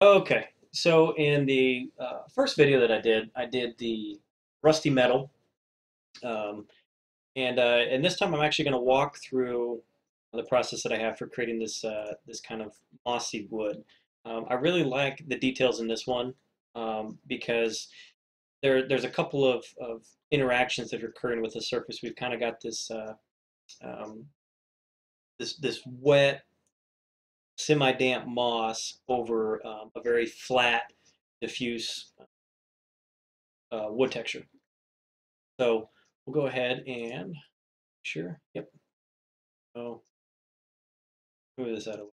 Okay, so in the first video that I did the rusty metal, um, and this time I'm actually going to walk through the process that I have for creating this kind of mossy wood. I really like the details in this one because there's a couple of interactions that are occurring with the surface. We've kind of got um, this wet, semi-damp moss over a very flat, diffuse wood texture. So we'll go ahead and sure. Yep. So move this out of the way.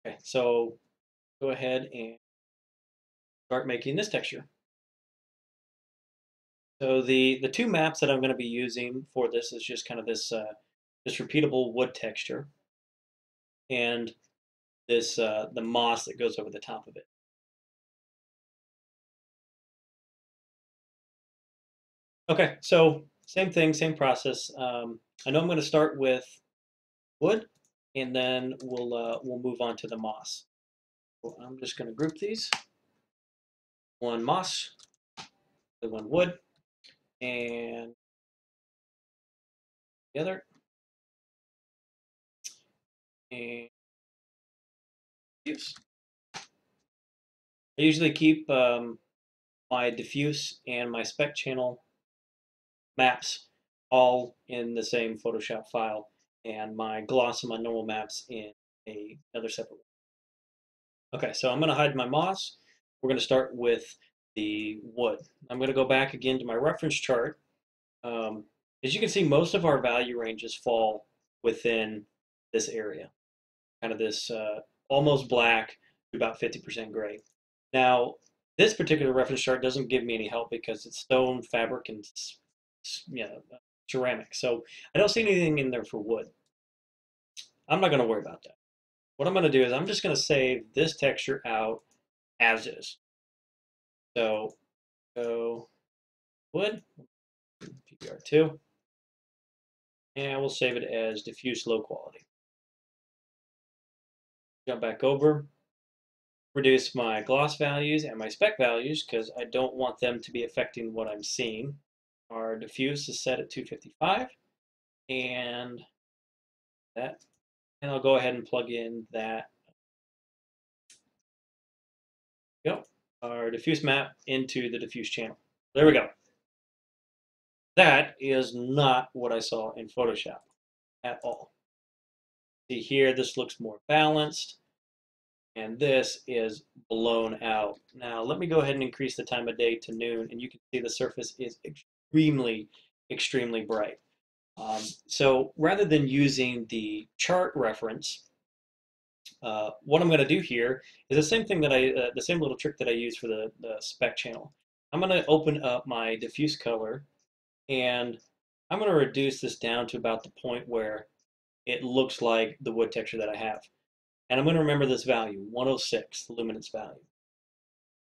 Okay. So go ahead and start making this texture. So the two maps that I'm going to be using for this is just kind of this repeatable wood texture and this the moss that goes over the top of it. Okay. So same thing, same process. I know I'm going to start with wood, and then we'll move on to the moss. So I'm just going to group these. One moss, the one wood, and the other, and diffuse. I usually keep my diffuse and my spec channel maps all in the same Photoshop file, and my gloss and my normal maps in another separate one. Okay, so I'm going to hide my moss. We're going to start with the wood. I'm going to go back again to my reference chart. Um, as you can see, most of our value ranges fall within this area, kind of this almost black to about 50% gray. Now, this particular reference chart doesn't give me any help because it's stone, fabric, and ceramic. So I don't see anything in there for wood. I'm not going to worry about that. What I'm going to do is I'm just going to save this texture out as is. So go wood, PBR2, and we'll save it as diffuse low quality. Jump back over, reduce my gloss values and my spec values because I don't want them to be affecting what I'm seeing. Our diffuse is set at 255 and that, and I'll go ahead and plug in that. Go. Our diffuse map into the diffuse channel. There we go. That is not what I saw in Photoshop at all. See here, this looks more balanced, and this is blown out. Now, let me go ahead and increase the time of day to noon, and you can see the surface is extremely, extremely bright. So rather than using the chart reference, what I'm going to do here is the same thing that the same little trick that I use for the spec channel. I'm going to open up my diffuse color, and I'm going to reduce this down to about the point where it looks like the wood texture that I have. And I'm going to remember this value, 106, the luminance value.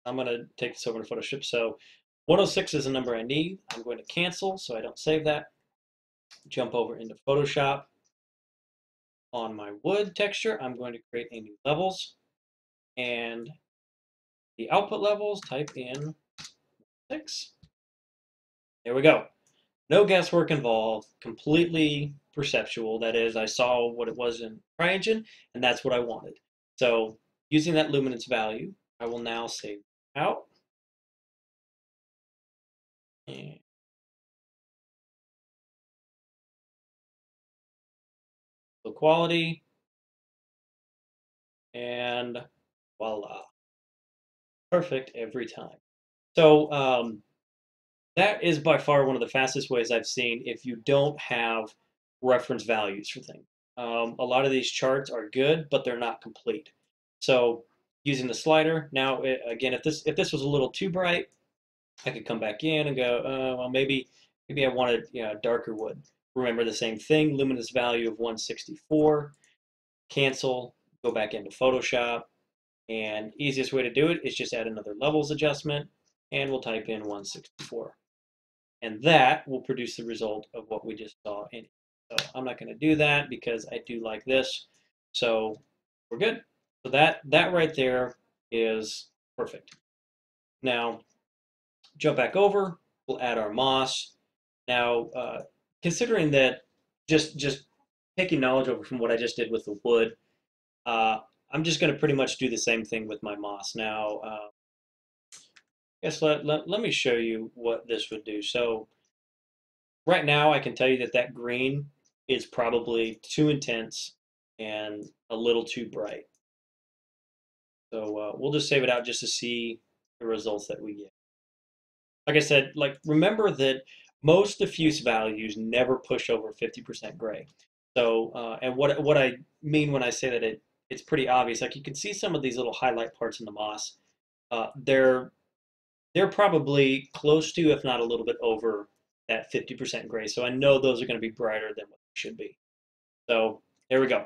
I'm going to take this over to Photoshop. So 106 is the number I need. I'm going to cancel so I don't save that. Jump over into Photoshop. On my wood texture, I'm going to create a new levels. And the output levels, type in 6. There we go. No guesswork involved, completely perceptual. That is, I saw what it was in CryEngine, and that's what I wanted. So using that luminance value, I will now save out. And low quality, and voila. Perfect every time. So that is by far one of the fastest ways I've seen if you don't have reference values for things. A lot of these charts are good, but they're not complete. So using the slider, now again, if this was a little too bright, I could come back in and go, well, maybe I wanted darker wood. Remember the same thing, luminous value of 164, cancel, go back into Photoshop, and easiest way to do it is just add another levels adjustment, and we'll type in 164. And that will produce the result of what we just saw in it. So I'm not going to do that because I do like this. So we're good. So that right there is perfect. Now, jump back over, we'll add our moss. Now, considering that just taking knowledge over from what I just did with the wood, uh, I'm just going to pretty much do the same thing with my moss. Now, let me show you what this would do. So right now, I can tell you that that green is probably too intense and a little too bright. So we'll just save it out just to see the results that we get. Like I said, like remember that most diffuse values never push over 50% gray. So, and what I mean when I say that it's pretty obvious. Like you can see some of these little highlight parts in the moss. They're probably close to, if not a little bit over, that 50% gray. So I know those are going to be brighter than what they should be. So there we go.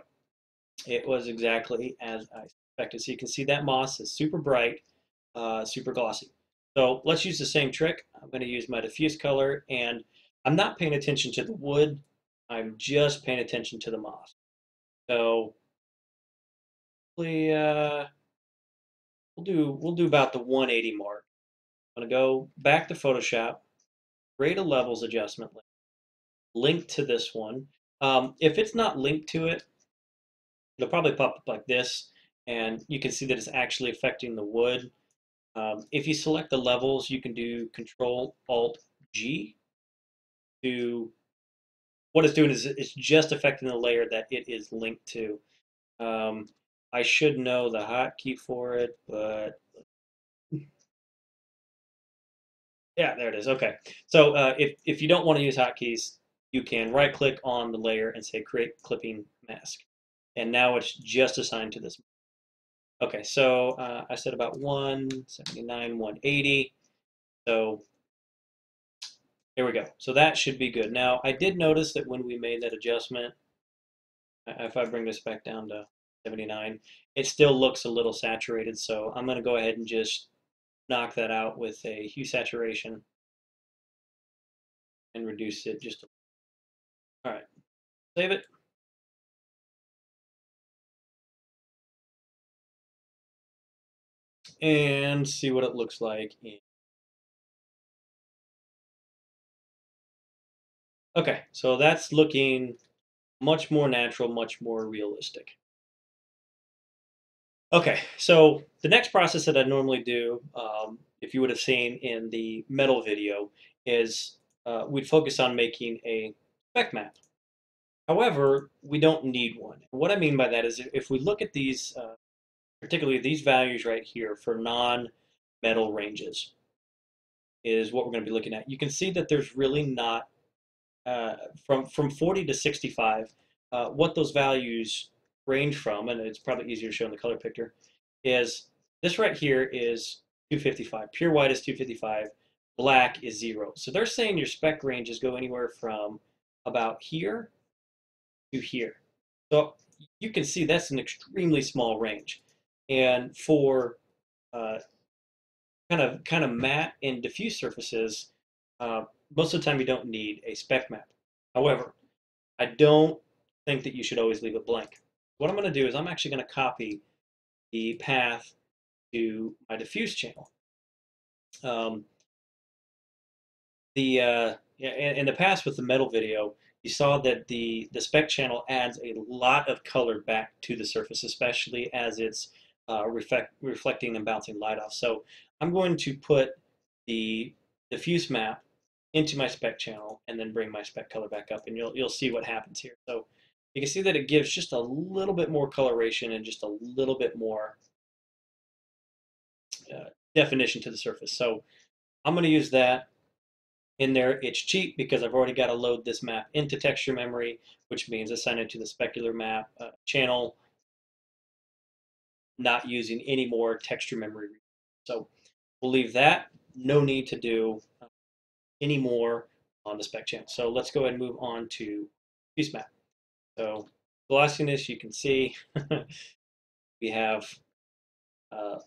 It was exactly as I expected. So you can see that moss is super bright, super glossy. So let's use the same trick. I'm going to use my diffuse color, and I'm not paying attention to the wood. I'm just paying attention to the moss. So we'll do about the 180 mark. I'm going to go back to Photoshop, create a levels adjustment link to this one. If it's not linked to it, it'll probably pop up like this, and you can see that it's actually affecting the wood. If you select the levels, you can do Control Alt G to what it's doing is it's just affecting the layer that it is linked to. Um, I should know the hotkey for it, but yeah, there it is. Okay. So if you don't want to use hotkeys, you can right click on the layer and say Create Clipping Mask. And now it's just assigned to this. Okay, so I said about 179, 180. So here we go. So that should be good. Now, I did notice that when we made that adjustment, if I bring this back down to 79, it still looks a little saturated. So I'm going to go ahead and just knock that out with a hue saturation and reduce it just a little. All right, save it. And see what it looks like. Okay, so that's looking much more natural, much more realistic. Okay, so the next process that I normally do, if you would have seen in the metal video, is we'd focus on making a spec map. However, we don't need one. What I mean by that is if we look at these, particularly these values right here for non-metal ranges, is what we're going to be looking at. You can see that there's really not, from 40 to 65, what those values range from, and it's probably easier to show in the color picture, is this right here is 255. Pure white is 255. Black is 0. So they're saying your spec ranges go anywhere from about here to here. So you can see that's an extremely small range. And for uh, kind of matte and diffuse surfaces, uh, most of the time you don't need a spec map. However, I don't think that you should always leave it blank. What I'm going to do is I'm actually going to copy the path to my diffuse channel. Um, in the past with the metal video, you saw that the spec channel adds a lot of color back to the surface, especially as it's reflecting and bouncing light off. So I'm going to put the diffuse map into my spec channel and then bring my spec color back up, and you'll see what happens here. So you can see that it gives just a little bit more coloration and just a little bit more definition to the surface. So I'm going to use that in there. It's cheap because I've already got to load this map into texture memory, which means assign it to the specular map channel, not using any more texture memory. So we'll leave that. No need to do any more on the spec channel. So let's go ahead and move on to diffuse map. So glossiness, you can see we have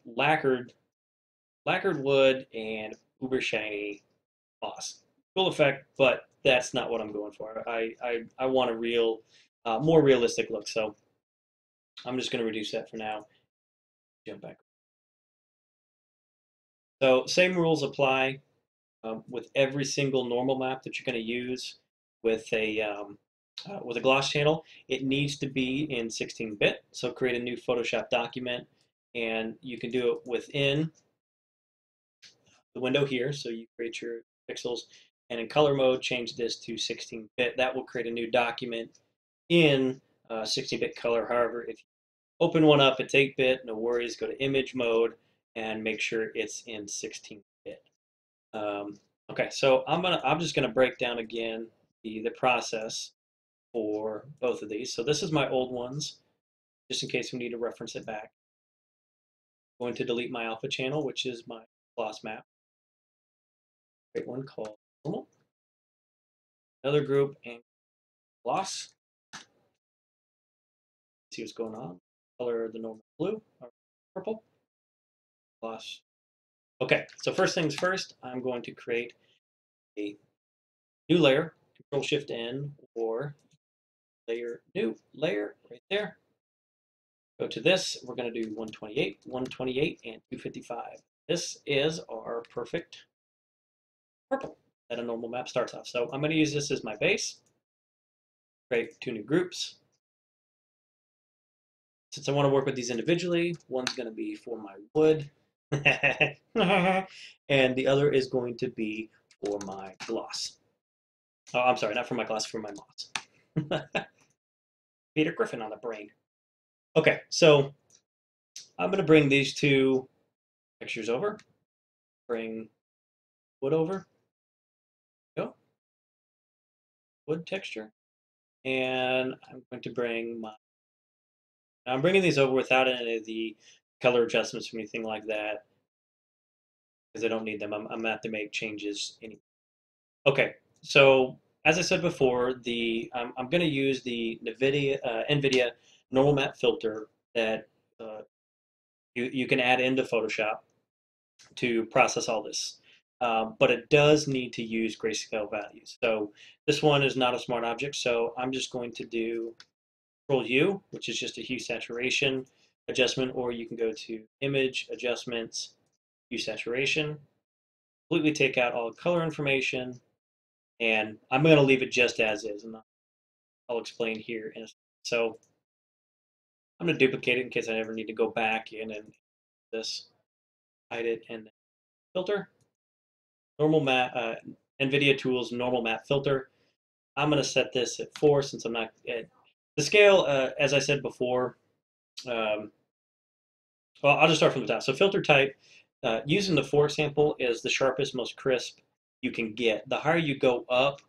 lacquered wood and uber shiny moss. Cool effect, but that's not what I'm going for. I want a real, more realistic look. So I'm just going to reduce that for now. Jump back. So same rules apply with every single normal map that you're going to use with a gloss channel. It needs to be in 16-bit. So create a new Photoshop document, and you can do it within the window here. So you create your pixels, and in color mode, change this to 16-bit. That will create a new document in 16-bit color. However, if you open one up, it's 8-bit. No worries. Go to image mode and make sure it's in 16-bit. Okay, so I'm just gonna break down again the process for both of these. So this is my old ones, just in case we need to reference it back. I'm going to delete my alpha channel, which is my gloss map. Create one called normal. Another group and gloss. See what's going on. Color the normal blue or purple. Gloss. Okay, so first things first, I'm going to create a new layer. Control Shift N or layer new layer right there. Go to this. We're going to do 128, 128, and 255. This is our perfect purple that a normal map starts off. So I'm going to use this as my base. Create two new groups. Since I want to work with these individually, one's going to be for my wood, and the other is going to be for my gloss. Oh, I'm sorry, not for my gloss, for my moss. Peter Griffin on the brain. Okay, so I'm going to bring these two textures over. Bring wood over. Go. Wood texture. And I'm going to bring my. I'm bringing these over without any of the color adjustments or anything like that because I don't need them. I'm going to have to make changes anyway. Okay, so as I said before, I'm going to use the Nvidia normal map filter that you can add into Photoshop to process all this. But it does need to use grayscale values. So this one is not a smart object, so I'm just going to do Control U, which is just a hue saturation adjustment, or you can go to Image Adjustments, Hue Saturation, completely take out all the color information, and I'm going to leave it just as is, and I'll explain here in a second. So I'm going to duplicate it in case I ever need to go back in and this, hide it, and filter. Normal map, NVIDIA Tools normal map filter. I'm going to set this at 4 since I'm not at the scale. As I said before, well, I'll just start from the top. So filter type, using the 4 example is the sharpest, most crisp you can get. The higher you go up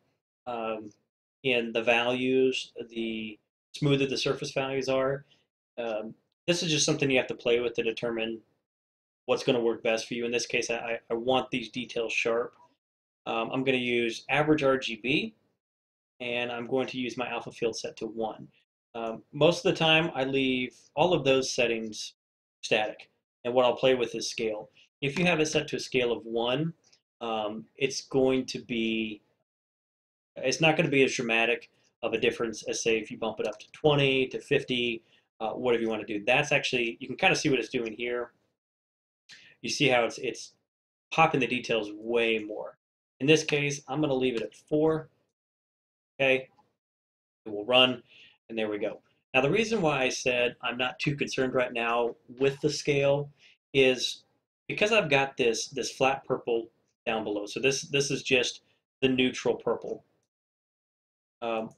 in the values, the smoother the surface values are. This is just something you have to play with to determine what's going to work best for you. In this case, I want these details sharp. I'm going to use average RGB, and I'm going to use my alpha field set to 1. Most of the time, I leave all of those settings static, and what I'll play with is scale. If you have it set to a scale of 1, it's not going to be as dramatic of a difference as, say, if you bump it up to 20 to 50, whatever you want to do. That's actually, you can kind of see what it's doing here. You see how it's popping the details way more. In this case, I'm going to leave it at 4. Okay, it will run, and there we go. Now, the reason why I said I'm not too concerned right now with the scale is because I've got this flat purple down below. So this is just the neutral purple.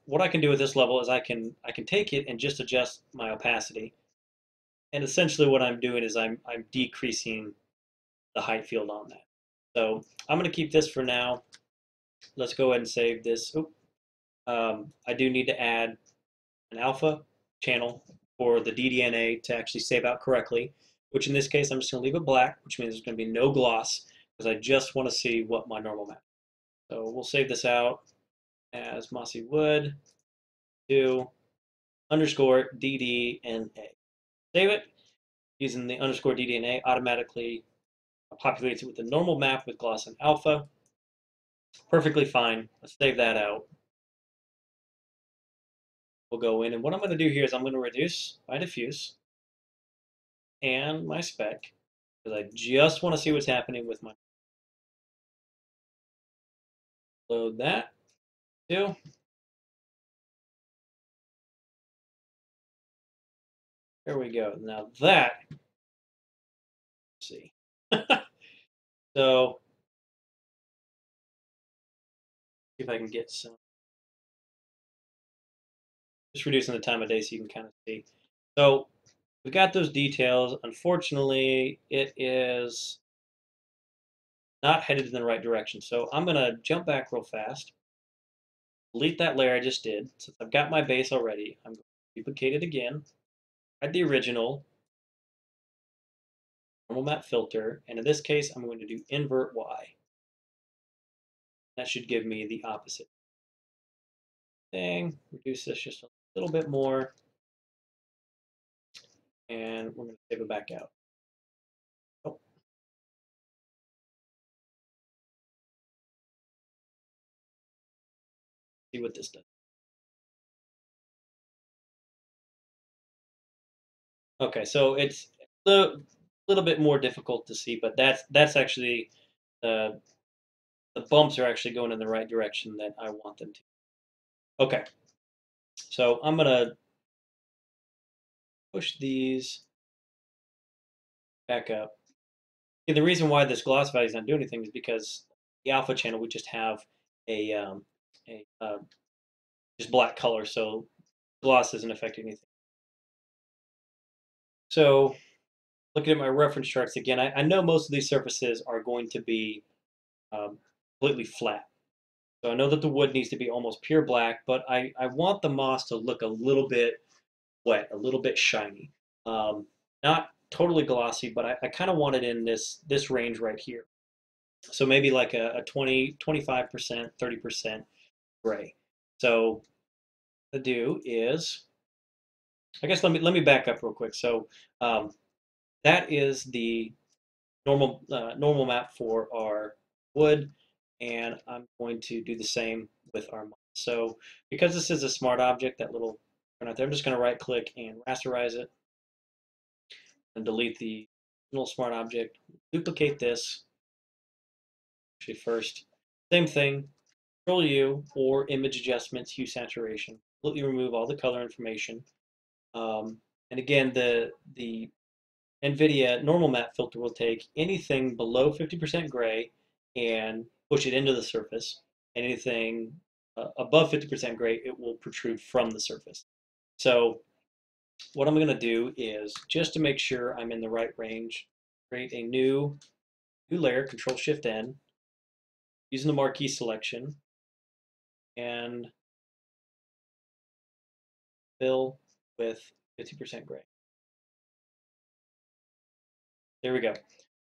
What I can do with this level is I can take it and just adjust my opacity. And essentially what I'm doing is I'm decreasing the height field on that. So I'm going to keep this for now. Let's go ahead and save this. I do need to add an alpha channel for the DDNA to actually save out correctly, which in this case I'm just going to leave it black, which means there's going to be no gloss because I just want to see what my normal map is. So we'll save this out as Mossy would do underscore DDNA. Save it. Using the underscore DDNA automatically populates it with the normal map with gloss and alpha. Perfectly fine. Let's save that out. we'll go in, and what I'm going to do here is I'm going to reduce by diffuse and my spec, because I just want to see what's happening with my load that too. There we go. Now that, let's see. So see if I can get some, just reducing the time of day so you can kind of see. So we got those details. Unfortunately, it is not headed in the right direction. So I'm going to jump back real fast, delete that layer I just did. Since I've got my base already, I'm going to duplicate it again, add the original, normal map filter, and in this case, I'm going to do invert Y. That should give me the opposite thing. Reduce this just a little bit more, and we're going to save it back out. Oh, see what this does. Okay, so it's a little bit more difficult to see, but that's actually the bumps are actually going in the right direction that I want them to. Okay, so I'm gonna push these back up. And the reason why this gloss value is not doing anything is because the alpha channel we just have a, a just black color, so gloss isn't affecting anything. So looking at my reference charts again, I know most of these surfaces are going to be completely flat. So I know that the wood needs to be almost pure black, but I want the moss to look a little bit wet, a little bit shiny. Not totally glossy, but I kind of want it in this range right here. So maybe like a 20, 25%, 30% gray. So what to do is, I guess let me back up real quick. So um, that is the normal map for our wood, and I'm going to do the same with our moss. So because this is a smart object, that little right there, I'm just going to right click and rasterize it and delete the little smart object. Duplicate this. Actually, first, same thing. Control U or image adjustments, hue saturation. Completely remove all the color information. And again, the Nvidia normal map filter will take anything below 50% gray and push it into the surface. And anything above 50% gray, it will protrude from the surface. So what I'm going to do is, just to make sure I'm in the right range, create a new layer, Control Shift N, using the marquee selection, and fill with 50% gray. There we go.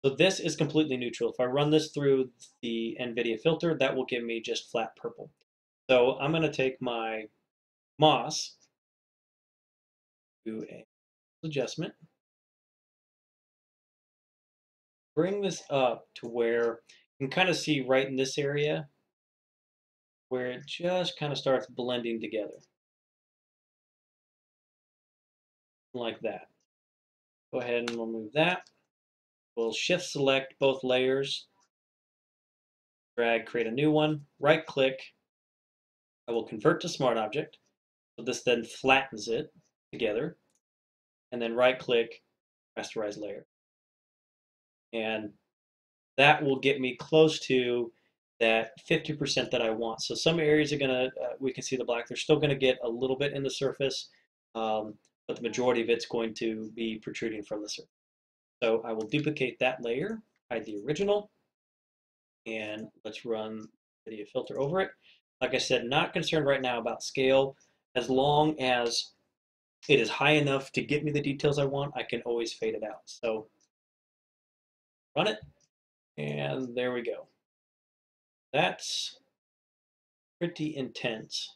So this is completely neutral. If I run this through the Nvidia filter, that will give me just flat purple. So I'm going to take my moss, do a adjustment, bring this up to where you can kind of see right in this area where it just kind of starts blending together. Like that. Go ahead and remove that. We'll shift select both layers, drag, create a new one, right click. I will convert to smart object. So this then flattens it together, and then right click, rasterize layer. And that will get me close to that 50% that I want. So some areas are gonna, we can see the black, they're still gonna get a little bit in the surface, but the majority of it's going to be protruding from the surface. So I will duplicate that layer, hide the original, and let's run video filter over it. Like I said, not concerned right now about scale. As long as it is high enough to get me the details I want, I can always fade it out. So run it, and there we go. That's pretty intense.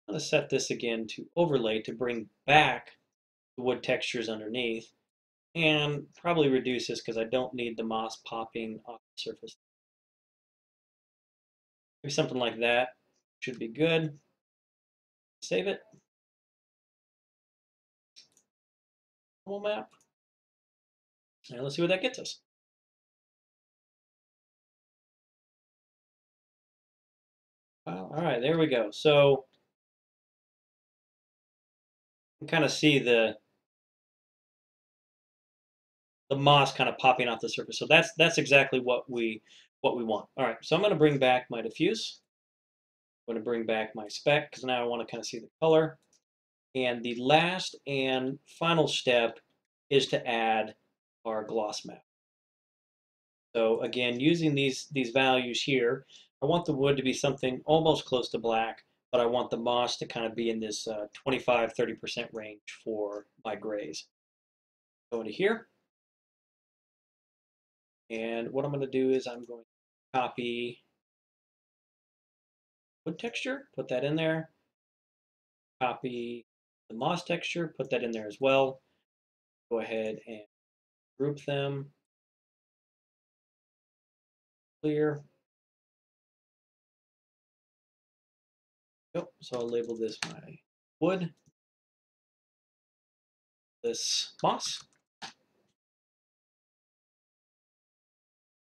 I'm going to set this again to overlay to bring back the wood textures underneath, and probably reduce this because I don't need the moss popping off the surface. Maybe something like that should be good. Save it. normal map. And let's see what that gets us. Well, all right, there we go. So you can kind of see the moss kind of popping off the surface. So that's exactly what we want. All right, so I'm going to bring back my diffuse. I'm going to bring back my spec because now I want to kind of see the color. And the last and final step is to add our gloss map. So again, using these values here, I want the wood to be something almost close to black, but I want the moss to kind of be in this 25–30% range for my grays. Go into here, and what I'm going to do is I'm going to copy wood texture, put that in there, copy the moss texture, put that in there as well. Go ahead and group them, clear. Yep, so I'll label this my wood, this moss.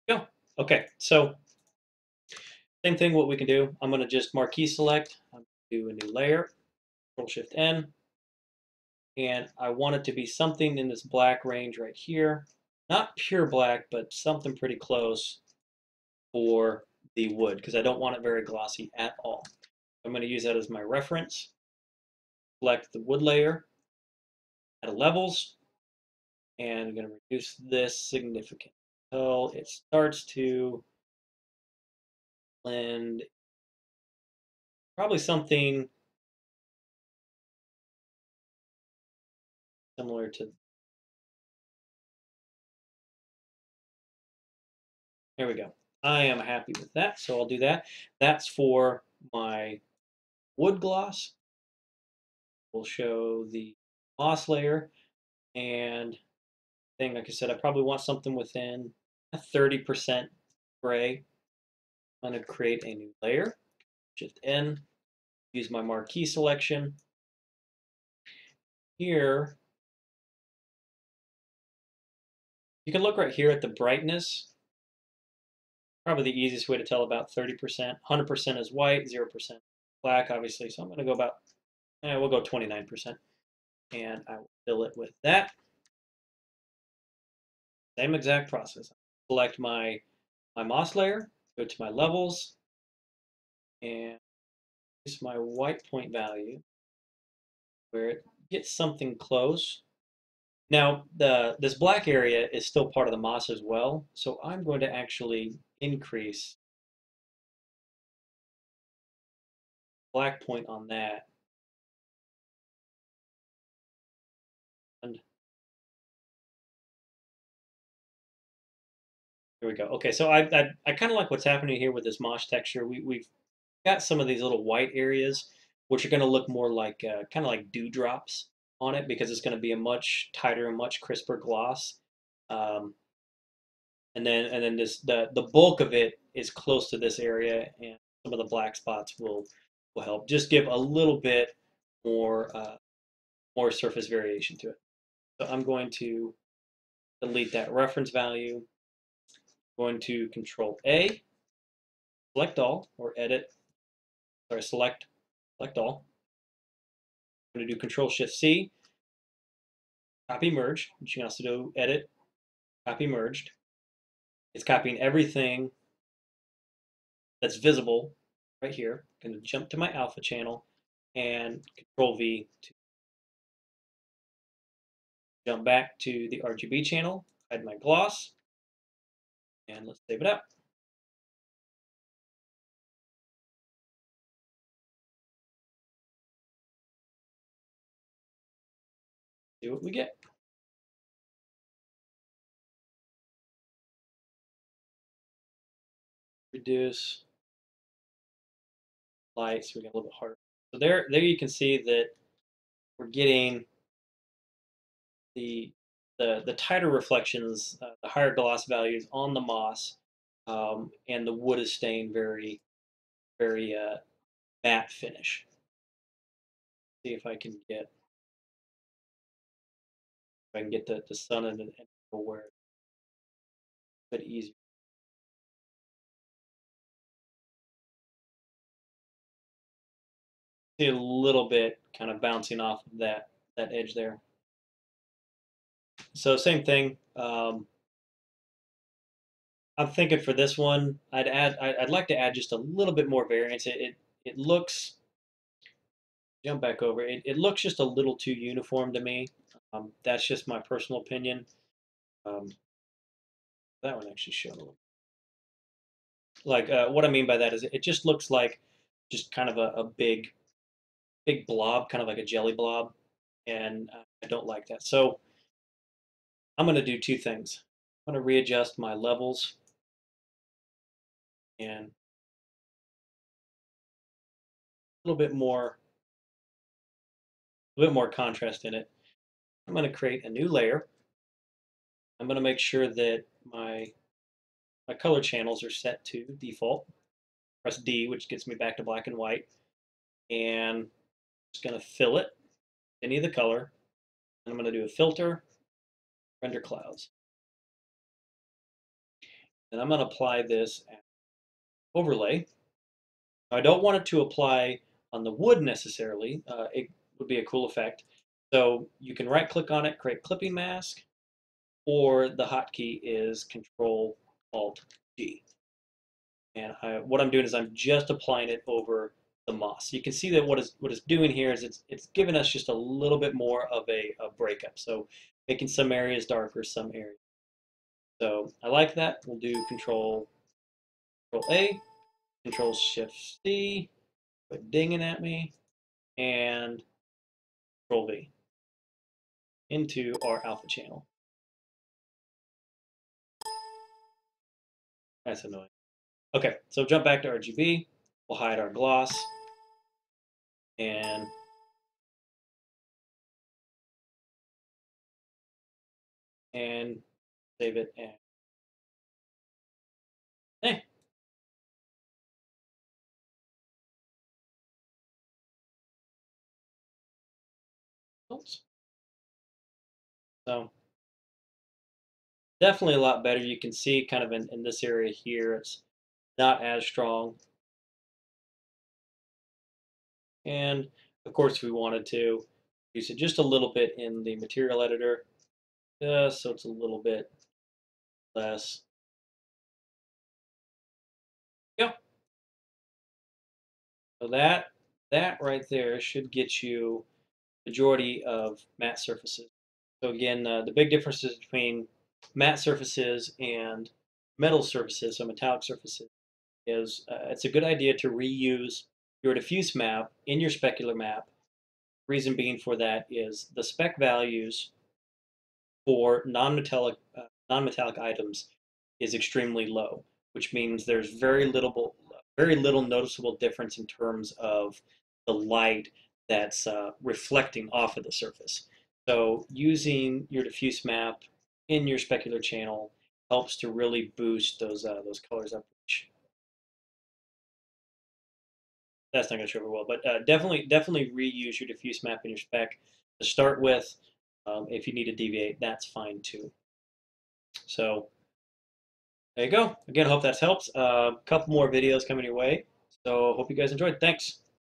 Go. Okay, so same thing, what we can do, I'm going to just marquee select, I'm going to do a new layer, Control-Shift-N, and I want it to be something in this black range right here. Not pure black, but something pretty close for the wood, because I don't want it very glossy at all. I'm going to use that as my reference. Select the wood layer, add a levels, and I'm going to reduce this significantly until it starts to blend. Probably something similar to, there we go. I am happy with that, so I'll do that. That's for my wood gloss. We'll show the moss layer, and thing, like I said, I probably want something within a 30% gray. I'm going to create a new layer, Shift N, use my marquee selection. Here, you can look right here at the brightness. Probably the easiest way to tell about 30%. 100% is white, 0% black, obviously. So I'm going to go about, we'll go 29%. And I will fill it with that. Same exact process. Select my moss layer, go to my levels, and use my white point value where it gets something close. Now, this black area is still part of the moss as well, so I'm going to actually increase black point on that. And here we go. Okay, so I kind of like what's happening here with this moss texture. We've got some of these little white areas, which are going to look more like kind of like dewdrops on it because it's going to be a much tighter and much crisper gloss. Um, and then the bulk of it is close to this area, and some of the black spots will help just give a little bit more more surface variation to it. So I'm going to delete that reference value. I'm going to Control A, select all, or edit. Sorry, select all. I'm going to do Control Shift C, copy merge, which you can also do edit, copy merged. It's copying everything that's visible right here. I'm going to jump to my alpha channel and Control V to jump back to the RGB channel, hide my gloss, and let's save it out. See what we get. Reduce light so we get a little bit harder. So there you can see that we're getting the tighter reflections, the higher gloss values on the moss, and the wood is staying very matte finish. See if I can get I can get the sun and where it's a bit easier. See a little bit kind of bouncing off of that edge there. So same thing. I'm thinking for this one, I'd like to add just a little bit more variance. It looks, jump back over. It looks just a little too uniform to me. That's just my personal opinion. Um, that one actually showed a little. Like what I mean by that is it just looks like just kind of a big blob, kind of like a jelly blob, and I don't like that. So I'm going to do two things. I'm going to readjust my levels and a little bit more contrast in it. I'm going to create a new layer. I'm going to make sure that my color channels are set to default. Press D, which gets me back to black and white. And I'm just going to fill it, any of the color. And I'm going to do a filter, render clouds. And I'm going to apply this as overlay. I don't want it to apply on the wood necessarily. It would be a cool effect. So you can right click on it, create clipping mask, or the hotkey is Control Alt G. And what I'm doing is I'm just applying it over the moss. You can see that what it's doing here is it's giving us just a little bit more of a breakup. So making some areas darker, some areas. So I like that. We'll do Control A, Control Shift C, quit dinging at me, and Control V into our alpha channel. That's annoying. Okay, so jump back to RGB. We'll hide our gloss and save it. And hey, oops. So definitely a lot better. You can see kind of in this area here, it's not as strong. And of course, if we wanted to use it just a little bit in the material editor, so it's a little bit less. Yeah. So that right there should get you majority of matte surfaces. So again, the big differences between matte surfaces and metal surfaces, so metallic surfaces, is it's a good idea to reuse your diffuse map in your specular map. Reason being for that is the spec values for non-metallic items is extremely low, which means there's very little noticeable difference in terms of the light that's reflecting off of the surface. So using your diffuse map in your specular channel helps to really boost those colors up. That's not going to show over well, but definitely reuse your diffuse map in your spec to start with. If you need to deviate, that's fine too. So there you go. Again, I hope that helps. A couple more videos coming your way. So hope you guys enjoyed. Thanks.